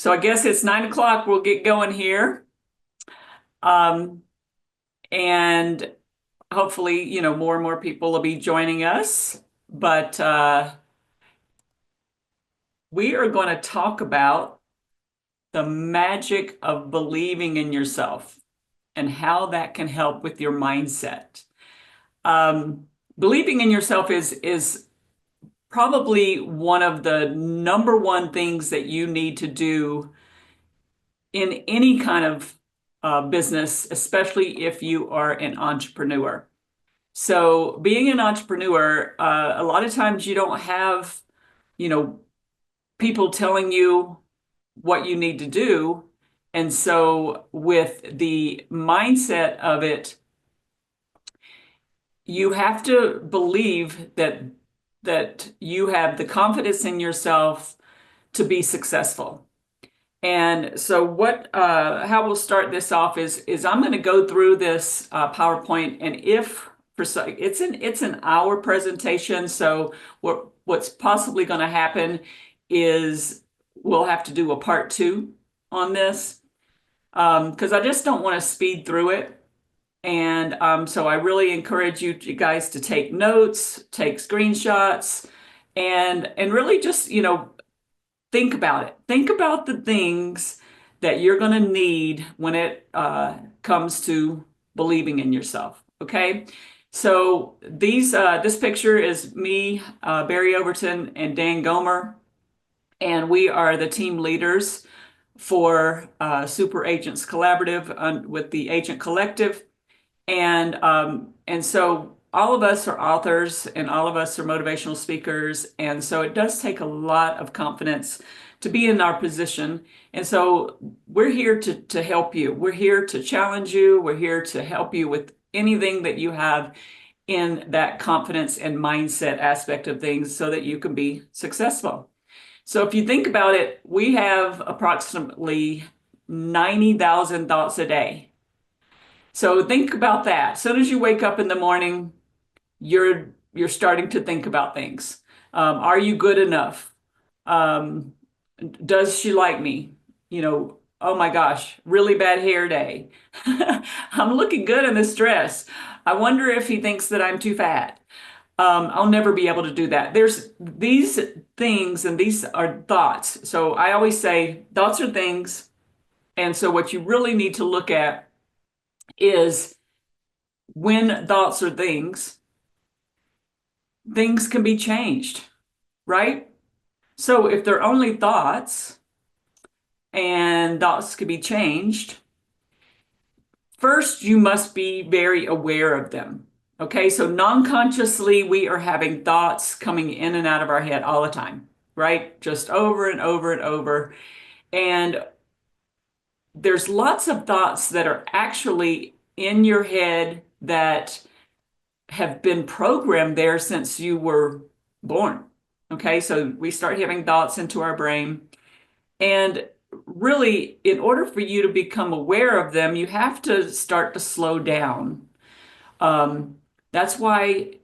So I guess it's 9 o'clock. We'll get going here. Um, and hopefully, more and more people will be joining us. But we are going to talk about the magic of believing in yourself and how that can help with your mindset. Um, Believing in yourself is probably one of the number one things that you need to do in any kind of business, especially if you are an entrepreneur. So, being an entrepreneur, a lot of times you don't have, you know, people telling you what you need to do. And so, with the mindset of it, you have to believe that you have the confidence in yourself to be successful. And so how we'll start this off is I'm going to go through this PowerPoint, and if for it's an hour presentation, so what's possibly going to happen is we'll have to do a part two on this because I just don't want to speed through it. And so I really encourage you guys to take notes, take screenshots, and really just think about it. Think about the things that you're going to need when it comes to believing in yourself. Okay. So this picture is me, Barry Overton, and Dan Gomer, and we are the team leaders for Super Agents Collaborative with the Agent Collective. And so all of us are authors and all of us are motivational speakers. And so it does take a lot of confidence to be in our position. And so we're here to help you. We're here to challenge you. We're here to help you with anything that you have in that confidence and mindset aspect of things so that you can be successful. So if you think about it, we have approximately 90,000 thoughts a day. So think about that. As soon as you wake up in the morning, you're starting to think about things. Are you good enough? Um, does she like me? Oh my gosh, really bad hair day. I'm looking good in this dress. I wonder if he thinks that I'm too fat. I'll never be able to do that. There's these things, and these are thoughts. So I always say thoughts are things. And so what you really need to look at is when thoughts are things, things can be changed, right? So if they're only thoughts and thoughts can be changed, first you must be very aware of them. Okay, so non-consciously we are having thoughts coming in and out of our head all the time, right? Just over and over and over. And there's lots of thoughts that are actually in your head that have been programmed there since you were born. Okay, so we start having thoughts into our brain. And really, in order for you to become aware of them, you have to start to slow down. That's why,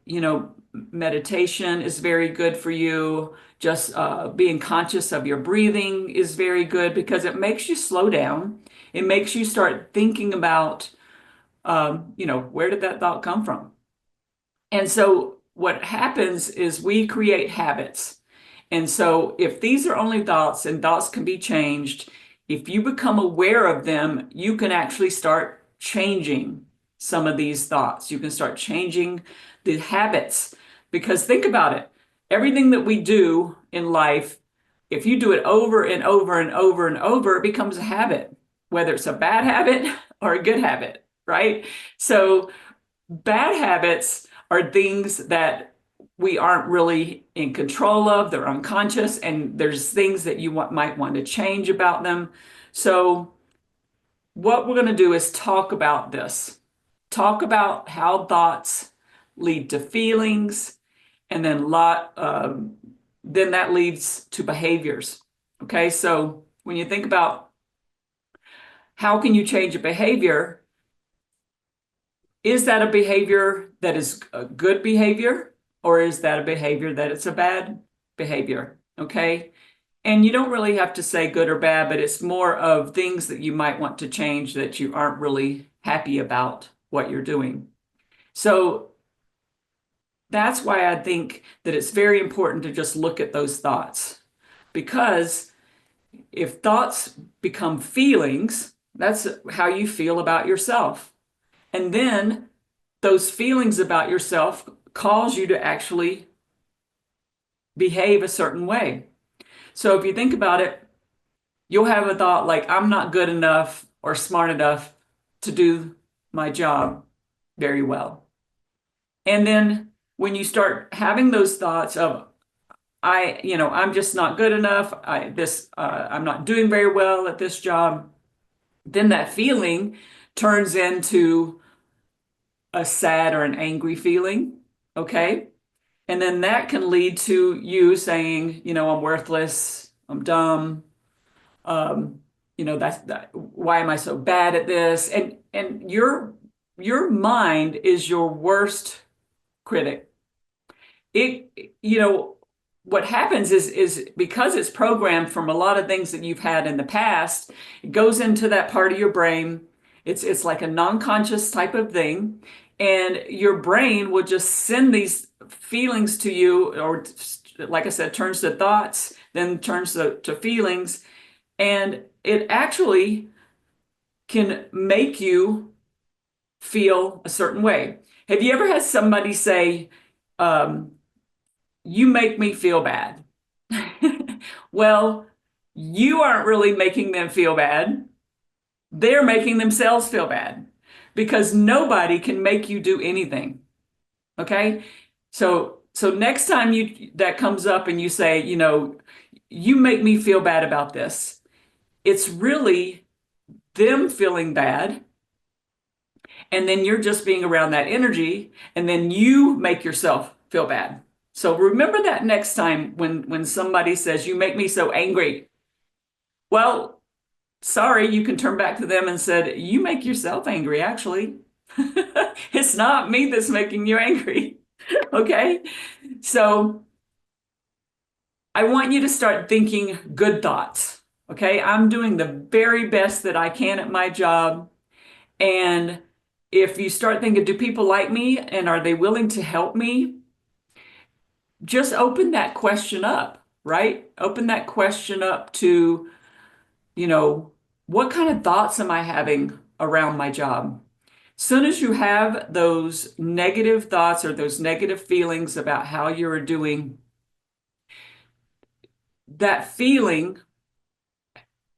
meditation is very good for you. Just being conscious of your breathing is very good because it makes you slow down. It makes you start thinking about, where did that thought come from? And so what happens is we create habits. And so if these are only thoughts and thoughts can be changed, if you become aware of them, you can actually start changing some of these thoughts. You can start changing the habits because think about it. Everything that we do in life, if you do it over and over and over and over, it becomes a habit, whether it's a bad habit or a good habit, right? So bad habits are things that we aren't really in control of. They're unconscious, and there's things that you might want to change about them. So, what we're going to do is talk about this. Talk about how thoughts lead to feelings, and then that leads to behaviors. Okay, so when you think about how can you change a behavior, is that a behavior that is a good behavior, or is that a behavior that it's a bad behavior? Okay. And you don't really have to say good or bad, but it's more of things that you might want to change that you aren't really happy about what you're doing. So that's why I think that it's very important to just look at those thoughts. Because if thoughts become feelings, that's how you feel about yourself. And then those feelings about yourself cause you to actually behave a certain way. So if you think about it, you'll have a thought like, I'm not good enough or smart enough to do my job very well. And then when you start having those thoughts of, I'm just not good enough, I'm not doing very well at this job, then that feeling turns into a sad or an angry feeling. Okay. And then that can lead to you saying, I'm worthless, I'm dumb, um, why am I so bad at this? And your mind is your worst critic. What happens is because it's programmed from a lot of things that you've had in the past, it goes into that part of your brain. It's like a non-conscious type of thing, and your brain will just send these feelings to you, or like I said, turns to thoughts, then turns to feelings, and it actually can make you feel a certain way. Have you ever had somebody say, you make me feel bad? Well, you aren't really making them feel bad. They're making themselves feel bad because nobody can make you do anything. Okay? So next time that comes up and you say, you make me feel bad about this, it's really them feeling bad, and then you're just being around that energy, and then you make yourself feel bad. So remember that next time when somebody says, you make me so angry. Well, sorry, you can turn back to them and said, you make yourself angry, actually. It's not me that's making you angry. Okay? So I want you to start thinking good thoughts. Okay? I'm doing the very best that I can at my job. And if you start thinking, do people like me and are they willing to help me? Just open that question up, right? Open that question up to, what kind of thoughts am I having around my job? Soon as you have those negative thoughts or those negative feelings about how you're doing, that feeling,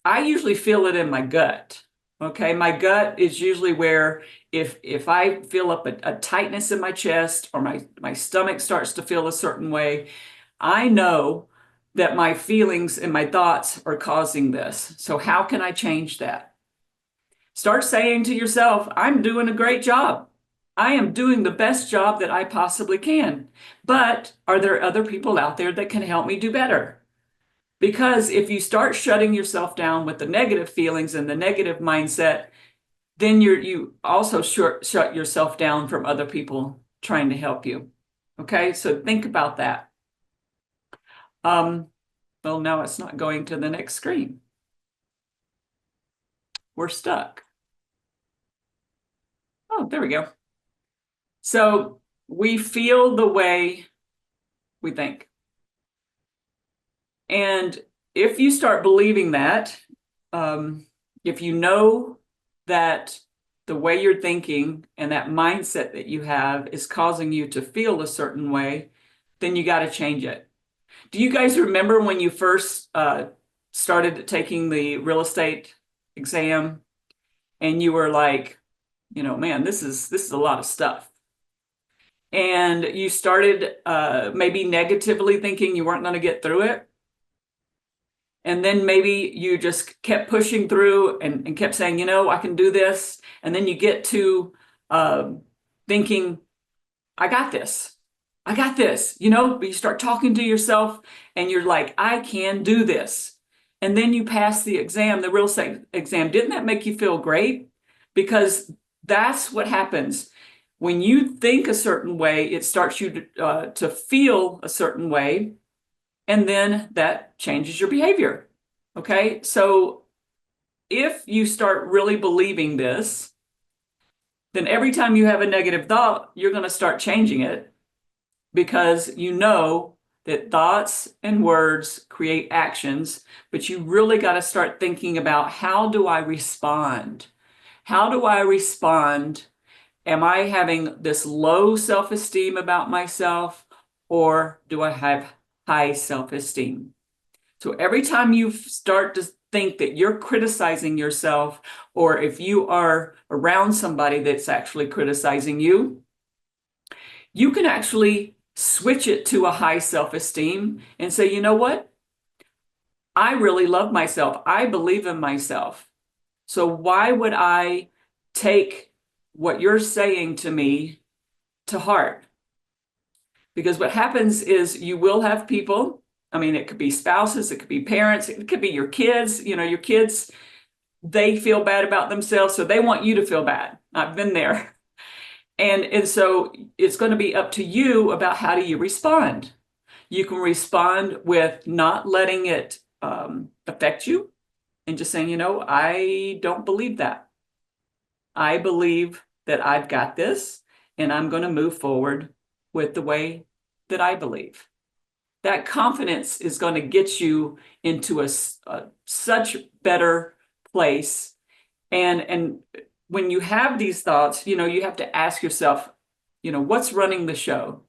I usually feel it in my gut. Okay, my gut is usually where if I feel up a tightness in my chest or my stomach starts to feel a certain way, I know that my feelings and my thoughts are causing this. So how can I change that? Start saying to yourself, I'm doing a great job. I am doing the best job that I possibly can. But are there other people out there that can help me do better? Because if you start shutting yourself down with the negative feelings and the negative mindset, then you also shut yourself down from other people trying to help you. Okay, so think about that. Well, now it's not going to the next screen. We're stuck. Oh, there we go. So we feel the way we think. And if you start believing that, if you know that the way you're thinking and that mindset that you have is causing you to feel a certain way, then you got to change it. Do you guys remember when you first started taking the real estate exam and you were like, man, this is a lot of stuff. And you started maybe negatively thinking you weren't going to get through it. And then maybe you just kept pushing through and kept saying, I can do this. And then you get to thinking, I got this. I got this. You start talking to yourself and you're like, I can do this. And then you pass the exam, the real estate exam. Didn't that make you feel great? Because that's what happens. When you think a certain way, it starts you to feel a certain way. and then that changes your behavior. Okay, so if you start really believing this, then every time you have a negative thought, you're going to start changing it, because you know that thoughts and words create actions, but you really got to start thinking about, how do I respond? How do I respond? Am I having this low self-esteem about myself, or do I have high self-esteem? So every time you start to think that you're criticizing yourself, or if you are around somebody that's actually criticizing you, you can actually switch it to a high self-esteem and say, you know what? I really love myself. I believe in myself. So why would I take what you're saying to me to heart? Because what happens is you will have people, I mean, it could be spouses, it could be parents, it could be your kids. You know, your kids, they feel bad about themselves, so they want you to feel bad. I've been there. And so it's going to be up to you about, how do you respond? You can respond with not letting it affect you, and just saying, you know, I don't believe that. I believe that I've got this, and I'm going to move forward with the way that I believe. That confidence is going to get you into a such better place. And when you have these thoughts, you know, you have to ask yourself, you know, what's running the show?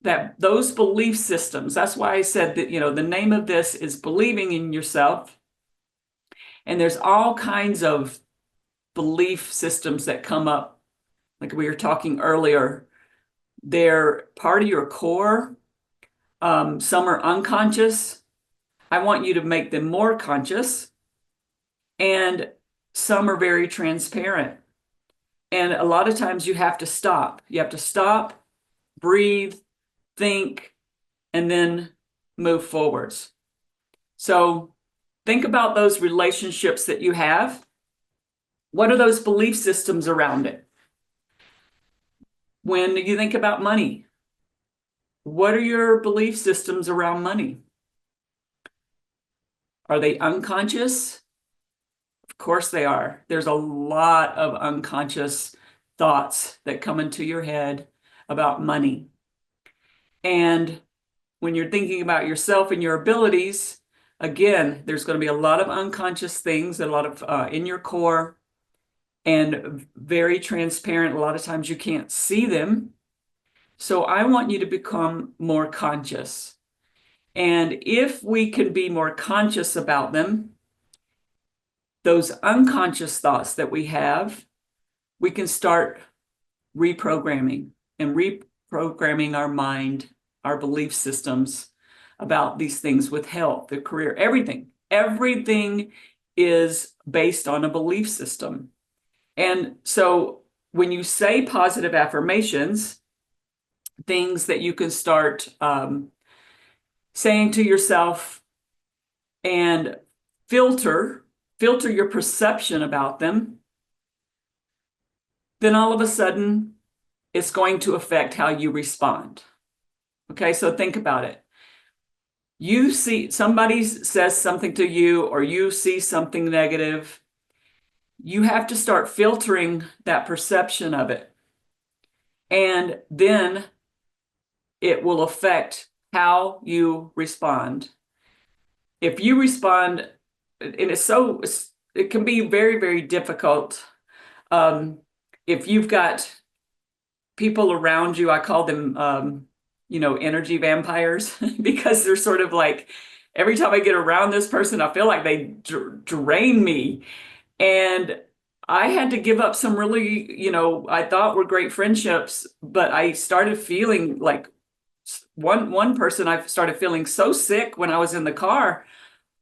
That those belief systems, that's why I said that, you know, the name of this is believing in yourself. And there's all kinds of belief systems that come up, like we were talking earlier. They're part of your core. Some are unconscious. I want you to make them more conscious. And some are very transparent. And a lot of times you have to stop. You have to stop, breathe, think, and then move forwards. So think about those relationships that you have. What are those belief systems around it? When you think about money, what are your belief systems around money? Are they unconscious? Of course they are. There's a lot of unconscious thoughts that come into your head about money. And when you're thinking about yourself and your abilities, again, there's going to be a lot of unconscious things, a lot of in your core, and very transparent. A lot of times you can't see them. So I want you to become more conscious. And if we can be more conscious about them, those unconscious thoughts that we have, we can start reprogramming and reprogramming our mind, our belief systems about these things with health, the career, everything. Everything is based on a belief system. And so when you say positive affirmations, things that you can start saying to yourself, and filter your perception about them, then all of a sudden it's going to affect how you respond. Okay, so think about it. You see somebody says something to you, or you see something negative, you have to start filtering that perception of it. And then it will affect how you respond. If you respond, and it can be very, very difficult. If you've got people around you, I call them, energy vampires, because they're sort of like, every time I get around this person, I feel like they drain me. And I had to give up some really, I thought were great friendships, but I started feeling like one person, I started feeling so sick when I was in the car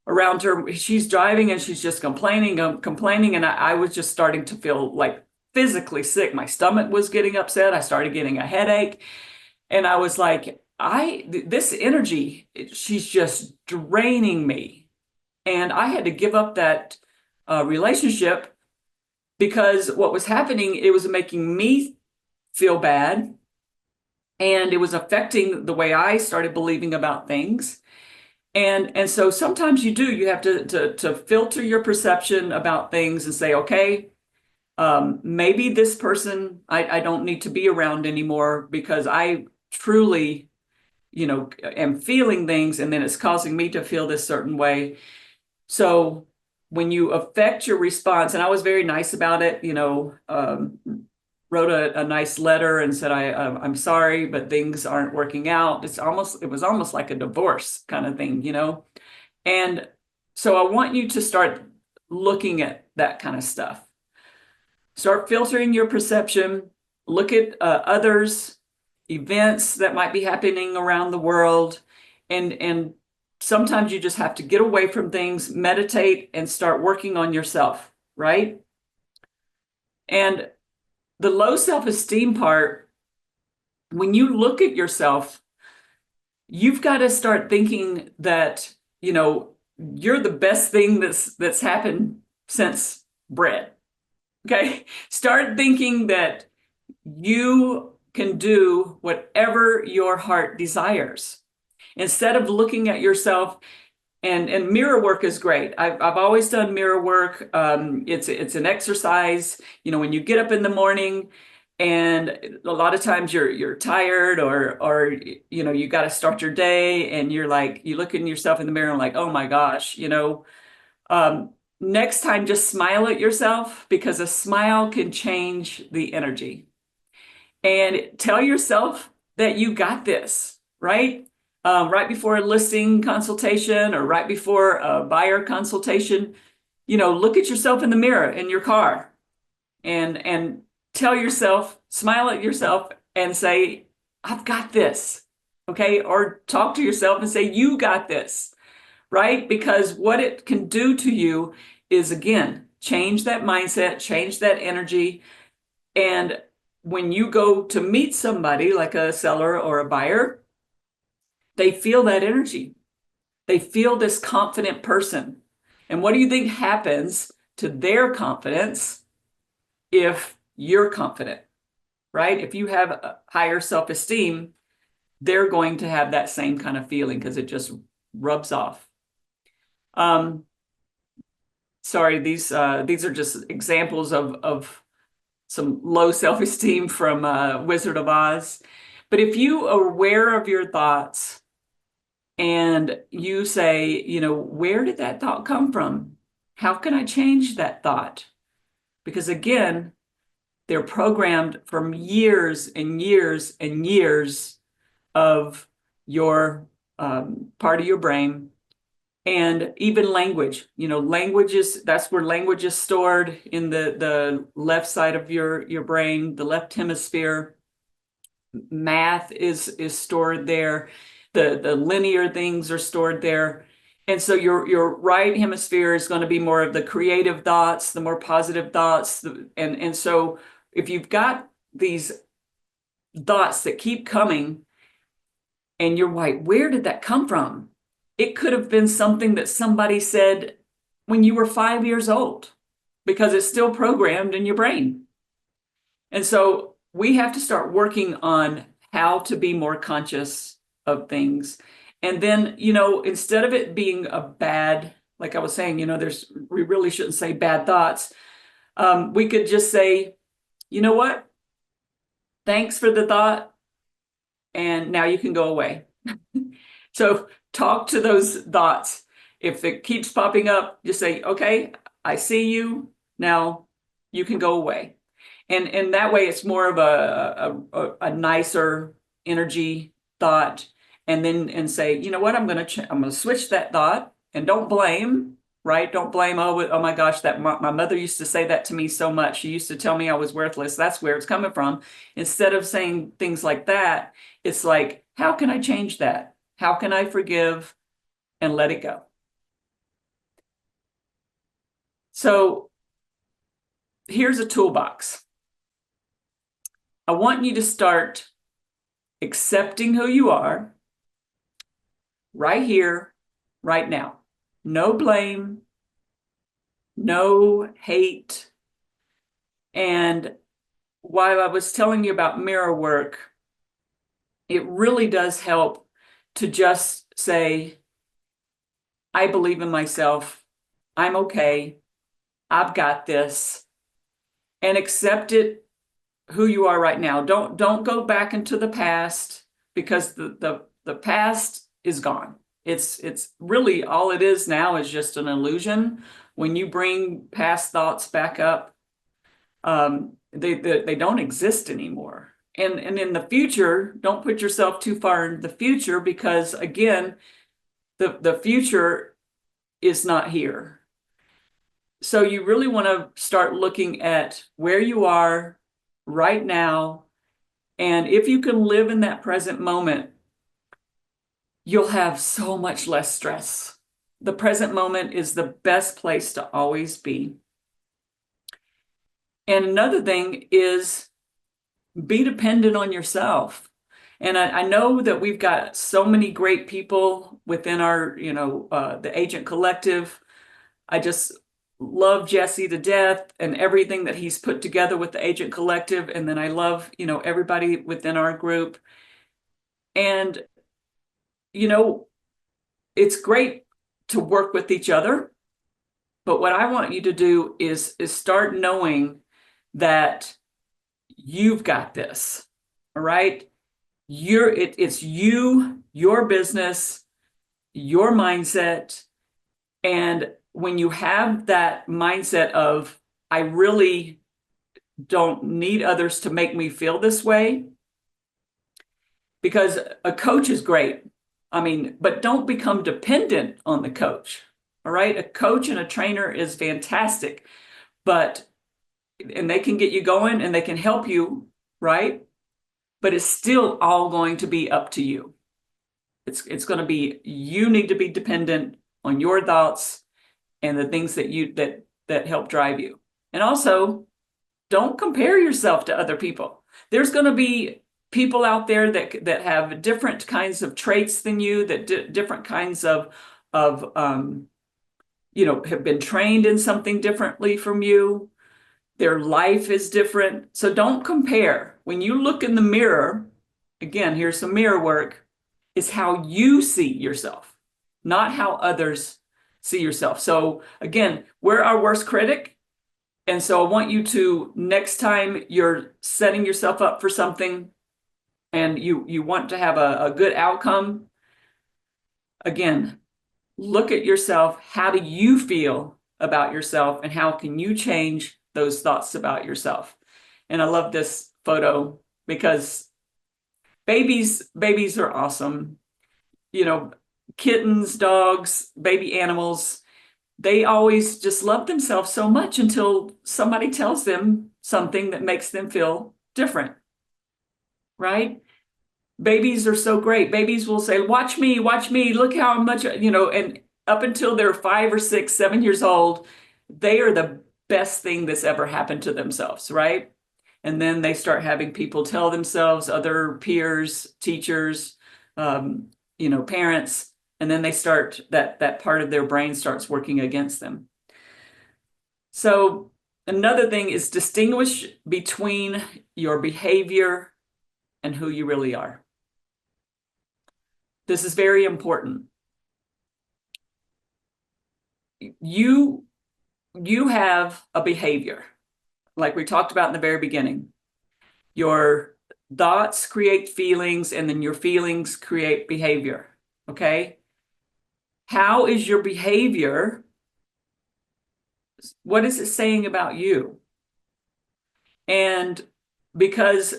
around her. She's driving and she's just complaining, and I was just starting to feel like physically sick. My stomach was getting upset. I started getting a headache. And I was like, this energy, she's just draining me. And I had to give up that relationship, because what was happening, it was making me feel bad. and it was affecting the way I started believing about things. And so sometimes you have to filter your perception about things and say, okay, maybe this person I don't need to be around anymore because I truly, am feeling things, and then it's causing me to feel this certain way. So when you affect your response, and I was very nice about it, wrote a nice letter and said, I'm sorry, but things aren't working out. It was almost like a divorce kind of thing. And so I want you to start looking at that kind of stuff. Start filtering your perception, look at others, events that might be happening around the world, and sometimes you just have to get away from things, meditate, and start working on yourself, right? And the low self-esteem part, when you look at yourself, you've got to start thinking that, you're the best thing that's happened since bread. Okay? Start thinking that you can do whatever your heart desires. Instead of looking at yourself, and mirror work is great. I've always done mirror work. It's an exercise. When you get up in the morning, and a lot of times you're tired, or you got to start your day, and you're like, you look at yourself in the mirror and like, oh my gosh, um, next time just smile at yourself, because a smile can change the energy. And tell yourself that you got this, right? Right before a listing consultation or right before a buyer consultation, look at yourself in the mirror in your car, and tell yourself, smile at yourself and say, I've got this. Okay. Or talk to yourself and say, you got this, right? Because what it can do to you is, again, change that mindset, change that energy. And when you go to meet somebody like a seller or a buyer, they feel that energy. They feel this confident person. And what do you think happens to their confidence if you're confident, right? If you have a higher self-esteem, they're going to have that same kind of feeling because it just rubs off. Um, Sorry, these are just examples of some low self-esteem from Wizard of Oz. But if you are aware of your thoughts and you say, where did that thought come from? How can I change that thought? Because again, they're programmed from years and years and years of your part of your brain. And even language, that's where language is stored in the left side of your brain, the left hemisphere. Math is stored there. The linear things are stored there. And so your right hemisphere is going to be more of the creative thoughts, the more positive thoughts. And so if you've got these thoughts that keep coming and you're like, where did that come from? It could have been something that somebody said when you were 5 years old, because it's still programmed in your brain. And so we have to start working on how to be more conscious of things. And then, instead of it being a bad, like I was saying, we really shouldn't say bad thoughts. We could just say, you know what? Thanks for the thought. And now you can go away. So talk to those thoughts. If it keeps popping up, just say, okay, I see you. Now you can go away. And that way it's more of a nicer energy thought. And then say, you know what, I'm gonna switch that thought, and don't blame, right? Don't blame, oh my gosh, that my mother used to say that to me so much. She used to tell me I was worthless. That's where it's coming from. Instead of saying things like that, it's like, how can I change that? How can I forgive and let it go? So here's a toolbox. I want you to start accepting who you are right here, right now. No blame, no hate. And while I was telling you about mirror work, it really does help to just say, I believe in myself. I'm okay. I've got this, and accept it who you are right now. Don't go back into the past, because the past is gone. It's really all it is now is just an illusion. When you bring past thoughts back up, they don't exist anymore. And in the future, don't put yourself too far into the future, because again, the future is not here. So you really want to start looking at where you are right now. And if you can live in that present moment, you'll have so much less stress. The present moment is the best place to always be. And another thing is, be dependent on yourself. And I know that we've got so many great people within our, the Agent Collective. I just love Jesse to death and everything that he's put together with the Agent Collective. And then I love, everybody within our group. And, you know, it's great to work with each other. But what I want you to do is start knowing that you've got this. All right. It's you, your business, your mindset. And when you have that mindset of, I really don't need others to make me feel this way, because a coach is great. I mean, but don't become dependent on the coach. All right. A coach and a trainer is fantastic, and they can get you going and they can help you, right? But it's still all going to be up to you. It's going to be, you need to be dependent on your thoughts and the things that help drive you. And also, don't compare yourself to other people. There's going to be people out there that have different kinds of traits than you, that different kinds of have been trained in something differently from you. Their life is different. So don't compare. When you look in the mirror, again, here's some mirror work, is how you see yourself, not how others see yourself. So again, we're our worst critic. And so I want you to, next time you're setting yourself up for something and you want to have a good outcome, again, look at yourself. How do you feel about yourself, and how can you change those thoughts about yourself? And I love this photo because babies are awesome. Kittens, dogs, baby animals, they always just love themselves so much until somebody tells them something that makes them feel different, right? Babies are so great. Babies will say, watch me, look how much, and up until they're 5 or 6, 7 years old, they are the best thing that's ever happened to themselves, right? And then they start having people tell themselves, other peers, teachers, parents, and then they start, that part of their brain starts working against them. So another thing is, distinguish between your behavior and who you really are. This is very important. You have a behavior, like we talked about in the very beginning. Your thoughts create feelings, and then your feelings create behavior. Okay? How is your behavior? What is it saying about you? And because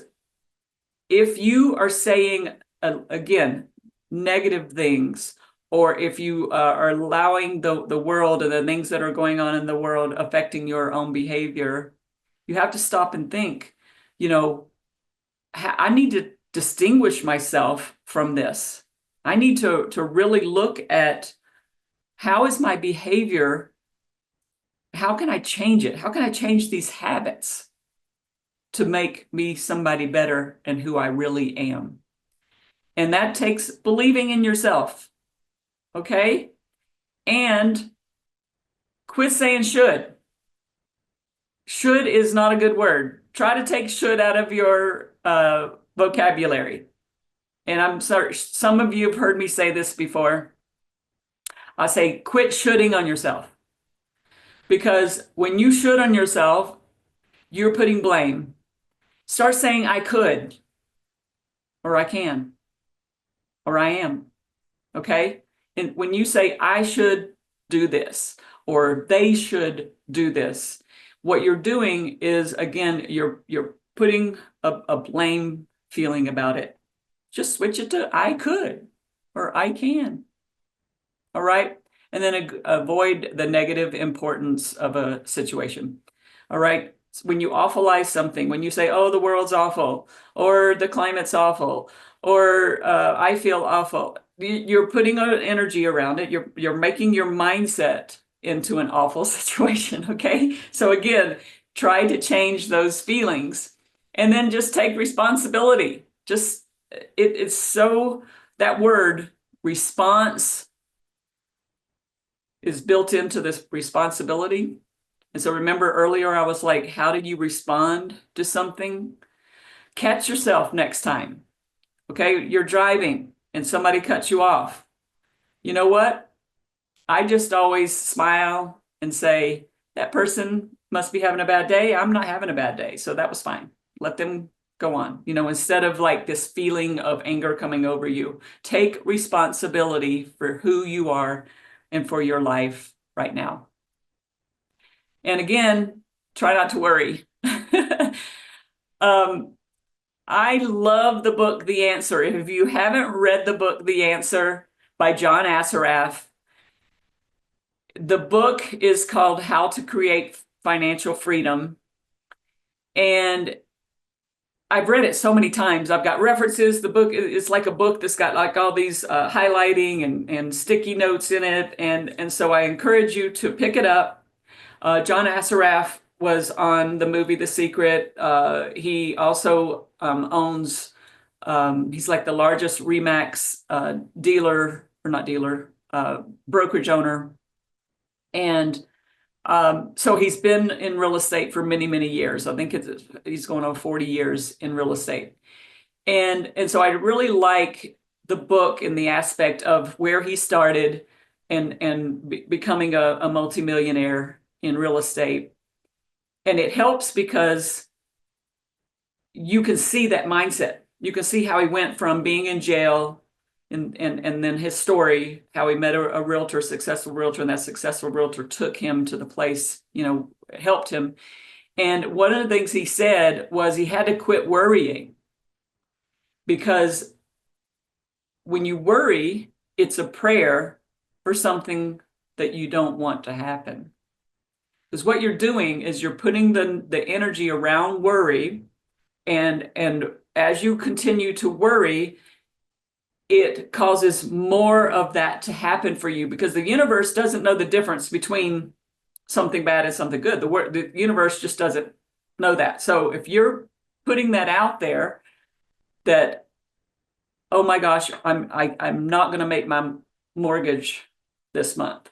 if you are saying, again, negative things, or if you are allowing the world and the things that are going on in the world affecting your own behavior, you have to stop and think, I need to distinguish myself from this. I need to really look at, how is my behavior? How can I change it? How can I change these habits to make me somebody better and who I really am? And that takes believing in yourself. Okay? And quit saying should. Should is not a good word. Try to take should out of your vocabulary. And I'm sorry, some of you have heard me say this before. I say, quit shoulding on yourself. Because when you should on yourself, you're putting blame. Start saying, I could, or I can, or I am. Okay? And when you say, I should do this, or they should do this, what you're doing is, again, you're putting a blame feeling about it. Just switch it to I could, or I can. All right. And then avoid the negative importance of a situation. All right. When you awfulize something, when you say, oh, the world's awful, or the climate's awful, or I feel awful, you're putting an energy around it. You're making your mindset into an awful situation. Okay. So again, try to change those feelings and then just take responsibility. It's so, that word response is built into this responsibility. And so remember earlier, I was like, how do you respond to something? Catch yourself next time. Okay, you're driving and somebody cuts you off. You know what? I just always smile and say, that person must be having a bad day. I'm not having a bad day. So that was fine. Let them go on. Instead of like this feeling of anger coming over you, take responsibility for who you are and for your life right now. And again, try not to worry. I love the book, The Answer. If you haven't read the book, The Answer by John Assaraf, the book is called How to Create Financial Freedom. And I've read it so many times. I've got references. The book is like a book that's got like all these highlighting and sticky notes in it. And so I encourage you to pick it up. John Assaraf was on the movie The Secret. He also owns, he's like the largest Remax dealer, or not dealer, brokerage owner. And so he's been in real estate for many, many years. I think he's going on 40 years in real estate. And so I really like the book in the aspect of where he started and becoming a multimillionaire in real estate. And it helps because you can see that mindset. You can see how he went from being in jail and then his story, how he met a realtor, successful realtor, and that successful realtor took him to the place, helped him. And one of the things he said was he had to quit worrying, because when you worry, it's a prayer for something that you don't want to happen. Because what you're doing is you're putting the energy around worry, and as you continue to worry, it causes more of that to happen for you, because the universe doesn't know the difference between something bad and something good. The universe just doesn't know that. So if you're putting that out there, that, oh my gosh, I'm not going to make my mortgage this month.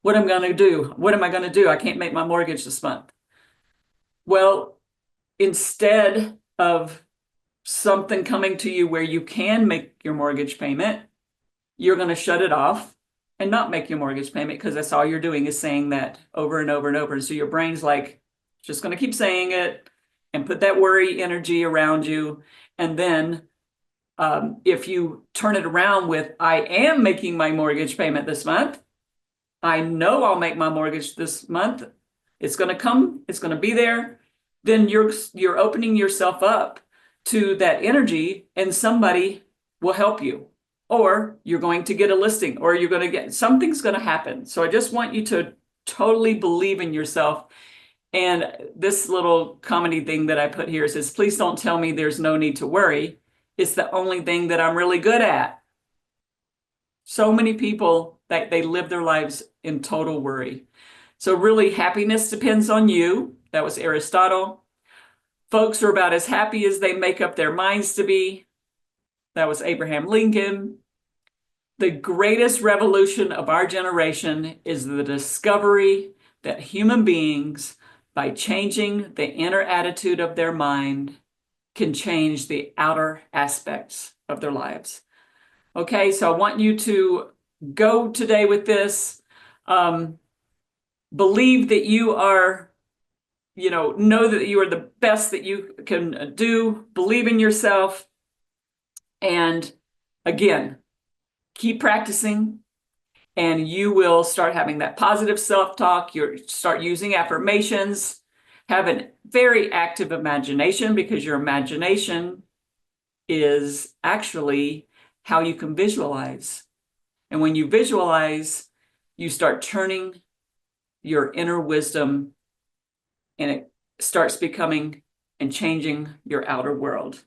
What am I going to do? What am I going to do? I can't make my mortgage this month. Well, instead of something coming to you where you can make your mortgage payment, you're going to shut it off and not make your mortgage payment, because that's all you're doing is saying that over and over and over. And so your brain's like, just going to keep saying it and put that worry energy around you. And then if you turn it around with, I am making my mortgage payment this month. I know I'll make my mortgage this month. It's going to come. It's going to be there. Then you're opening yourself up to that energy, and somebody will help you, or you're going to get a listing, or you're going to get something's going to happen. So I just want you to totally believe in yourself. And this little comedy thing that I put here says, please don't tell me there's no need to worry. It's the only thing that I'm really good at. So many people that they live their lives in total worry. So really, happiness depends on you. That was Aristotle. Folks are about as happy as they make up their minds to be. That was Abraham Lincoln. The greatest revolution of our generation is the discovery that human beings, by changing the inner attitude of their mind, can change the outer aspects of their lives. Okay, so I want you to go today with this. Believe that you are, know that you are the best that you can do. Believe in yourself. And again, keep practicing, and you will start having that positive self-talk. You'll start using affirmations. Have a very active imagination, because your imagination is actually how you can visualize. And when you visualize, you start turning your inner wisdom, and it starts becoming and changing your outer world.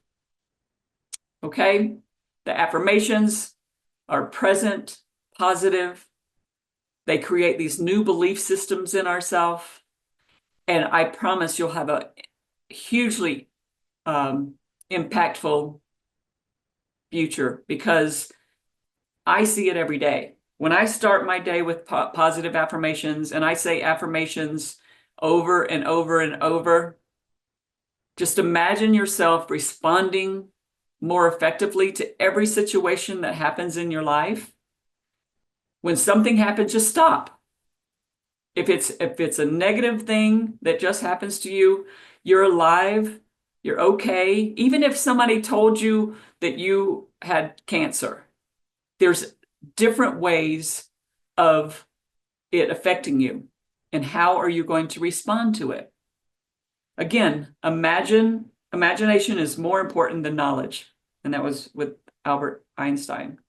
Okay? The affirmations are present, positive. They create these new belief systems in ourselves. And I promise you'll have a hugely impactful future, because I see it every day. When I start my day with positive affirmations, and I say affirmations over and over and over, just imagine yourself responding more effectively to every situation that happens in your life. When something happens, just stop. If it's a negative thing that just happens to you, you're alive, you're okay. Even if somebody told you that you had cancer, there's different ways of it affecting you. And how are you going to respond to it? Again, imagination is more important than knowledge. And that was with Albert Einstein.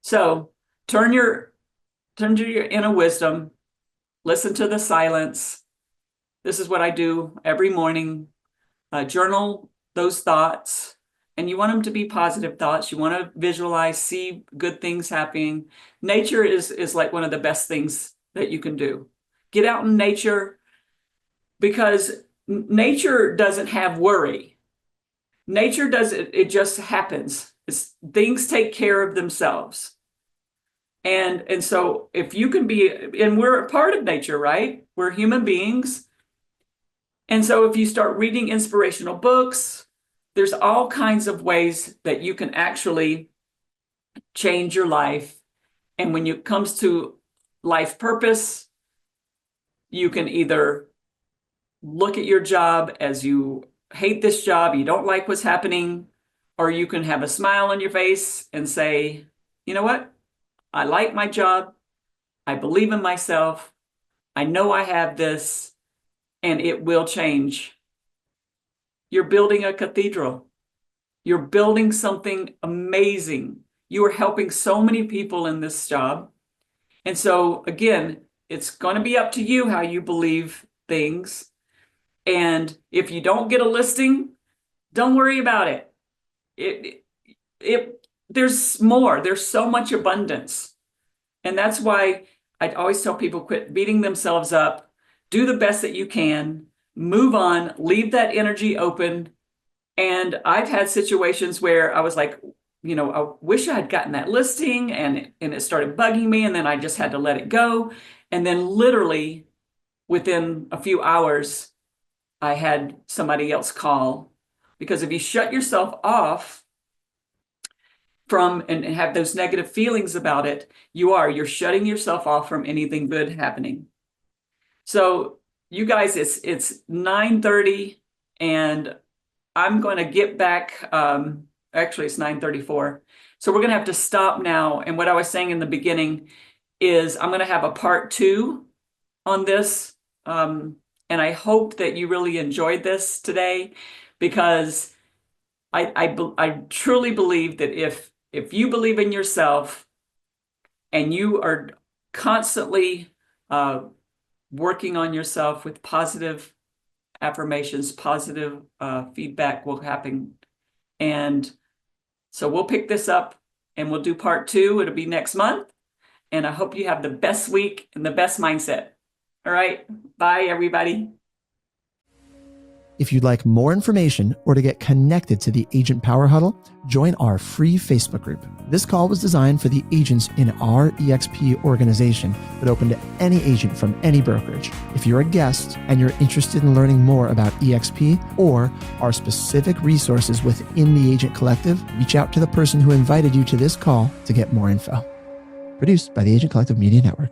So turn to your inner wisdom, listen to the silence. This is what I do every morning. Journal those thoughts, and you want them to be positive thoughts. You want to visualize, see good things happening. Nature is like one of the best things that you can do. Get out in nature, because nature doesn't have worry. Nature does it just happens. Things take care of themselves. And so if you can be, and we're a part of nature, right? We're human beings. And so if you start reading inspirational books, there's all kinds of ways that you can actually change your life. And when it comes to life purpose, you can either look at your job as you hate this job, you don't like what's happening, or you can have a smile on your face and say, you know what? I like my job. I believe in myself. I know I have this, and it will change. You're building a cathedral. You're building something amazing. You are helping so many people in this job. And so, again, it's going to be up to you how you believe things. And if you don't get a listing, don't worry about it. There's more. There's so much abundance. And that's why I always tell people, quit beating themselves up, do the best that you can, move on, leave that energy open. And I've had situations where I was like, I wish I had gotten that listing, and it started bugging me, and then I just had to let it go. And then literally within a few hours, I had somebody else call. Because if you shut yourself off from and have those negative feelings about it, you're shutting yourself off from anything good happening. So you guys, it's 9:30, and I'm going to get back. Actually, it's 9:34. So we're going to have to stop now. And what I was saying in the beginning is I'm going to have a part 2 on this. And I hope that you really enjoyed this today, because I truly believe that if you believe in yourself and you are constantly working on yourself with positive affirmations, positive feedback will happen. And so we'll pick this up and we'll do part 2. It'll be next month. And I hope you have the best week and the best mindset. All right. Bye, everybody. If you'd like more information or to get connected to the Agent Power Huddle, join our free Facebook group. This call was designed for the agents in our EXP organization, but open to any agent from any brokerage. If you're a guest and you're interested in learning more about EXP or our specific resources within the Agent Collective, reach out to the person who invited you to this call to get more info. Produced by the Agent Collective Media Network.